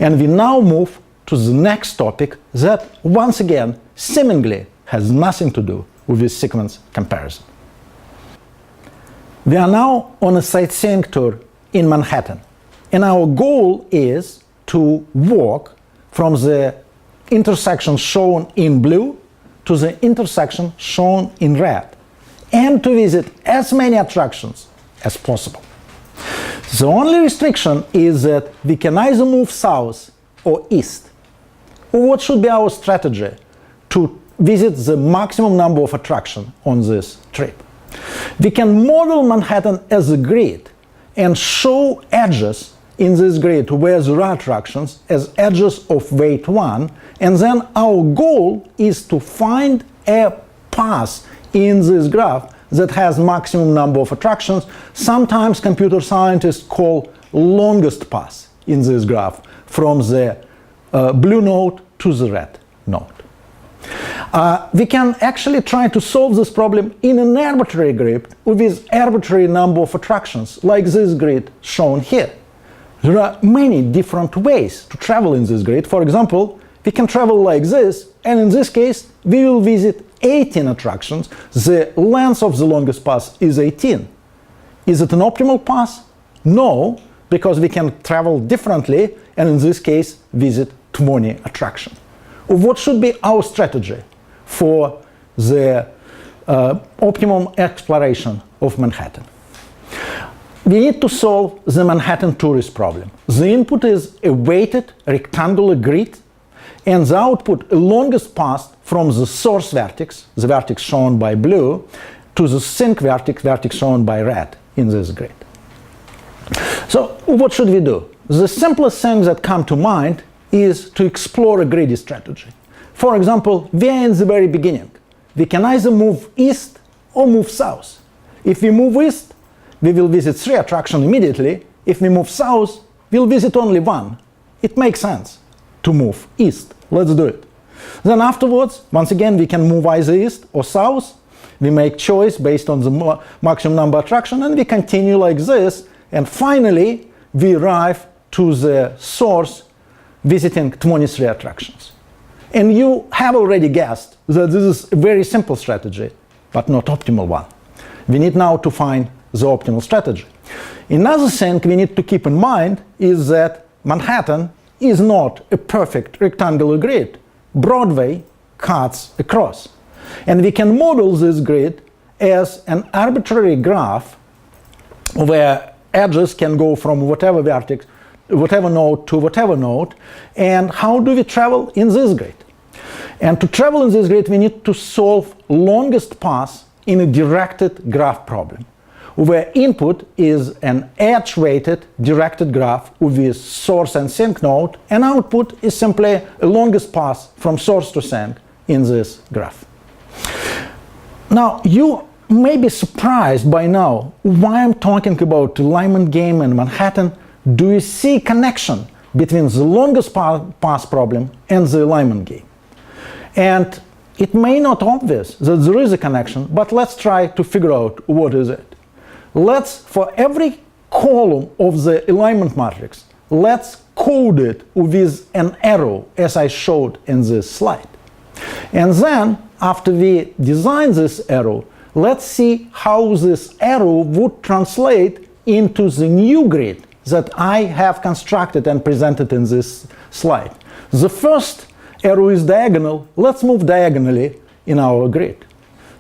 And we now move to the next topic that, once again, seemingly has nothing to do with this sequence comparison. We are now on a sightseeing tour in Manhattan, and our goal is to walk from the intersection shown in blue to the intersection shown in red, and to visit as many attractions as possible. The only restriction is that we can either move south or east. What should be our strategy to visit the maximum number of attractions on this trip? We can model Manhattan as a grid and show edges in this grid where there are attractions as edges of weight 1, and then our goal is to find a path in this graph that has maximum number of attractions. Sometimes computer scientists call longest path in this graph from the blue node to the red node. We can actually try to solve this problem in an arbitrary grid with arbitrary number of attractions, like this grid shown here. There are many different ways to travel in this grid. For example, we can travel like this, and in this case, we will visit 18 attractions. The length of the longest path is 18. Is it an optimal path? No, because we can travel differently, and in this case, visit 20 attractions. What should be our strategy for the optimum exploration of Manhattan? We need to solve the Manhattan tourist problem. The input is a weighted rectangular grid, and the output a longest path from the source vertex, the vertex shown by blue, to the sink vertex, vertex shown by red in this grid. So what should we do? The simplest thing that comes to mind is to explore a greedy strategy. For example, we are in the very beginning. We can either move east or move south. If we move east, we will visit 3 attractions immediately. If we move south, we'll visit only 1. It makes sense to move east. Let's do it. Then afterwards, once again, we can move either east or south. We make choice based on the maximum number of attractions, and we continue like this. And finally, we arrive to the source visiting 23 attractions. And you have already guessed that this is a very simple strategy, but not optimal one. We need now to find the optimal strategy. Another thing we need to keep in mind is that Manhattan is not a perfect rectangular grid. Broadway cuts across. And we can model this grid as an arbitrary graph where edges can go from whatever vertex, whatever node to whatever node. And how do we travel in this grid? And to travel in this grid, we need to solve longest path in a directed graph problem, where input is an edge-weighted directed graph with source and sink node, and output is simply a longest path from source to sink in this graph. Now, you may be surprised by now why I'm talking about alignment game and Manhattan. Do you see connection between the longest path problem and the alignment game? And it may not obvious that there is a connection, but let's try to figure out what is it. Let's, for every column of the alignment matrix, let's code it with an arrow as I showed in this slide. And then, after we design this arrow, let's see how this arrow would translate into the new grid that I have constructed and presented in this slide. The first arrow is diagonal. Let's move diagonally in our grid.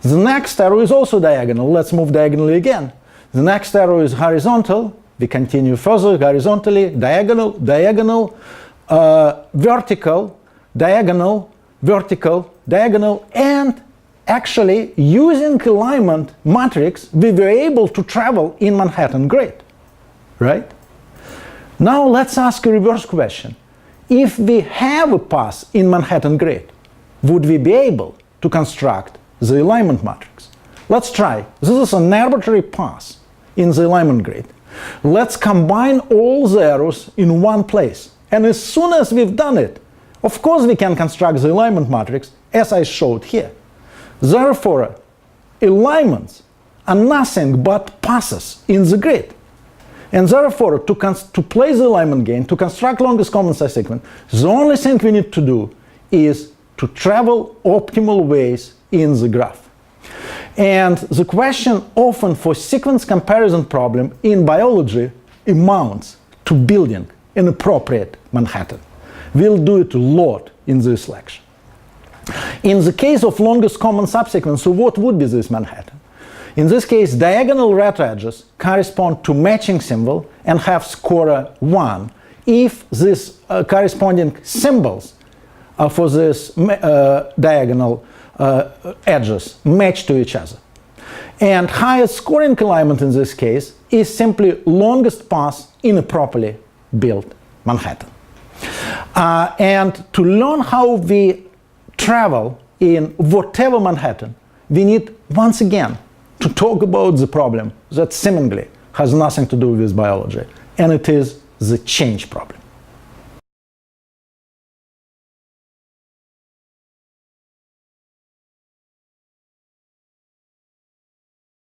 The next arrow is also diagonal. Let's move diagonally again. The next arrow is horizontal. We continue further horizontally, diagonal, diagonal, vertical, diagonal, vertical, diagonal, and actually using alignment matrix, we were able to travel in Manhattan grid, right? Now let's ask a reverse question. If we have a path in Manhattan grid, would we be able to construct the alignment matrix? Let's try. This is an arbitrary path in the alignment grid. Let's combine all the arrows in one place. And as soon as we've done it, of course we can construct the alignment matrix as I showed here. Therefore, alignments are nothing but paths in the grid. And therefore, to place the alignment gain, to construct longest common subsequence, the only thing we need to do is to travel optimal ways in the graph. And the question often for sequence comparison problem in biology amounts to building an appropriate Manhattan. We'll do it a lot in this lecture. In the case of longest common subsequence, so what would be this Manhattan? In this case, diagonal red edges correspond to matching symbol and have scorer 1 if these corresponding symbols for this diagonal edges match to each other. And highest scoring alignment in this case is simply longest path in a properly built Manhattan. And to learn how we travel in whatever Manhattan, we need once again to talk about the problem that seemingly has nothing to do with biology, and it is the change problem.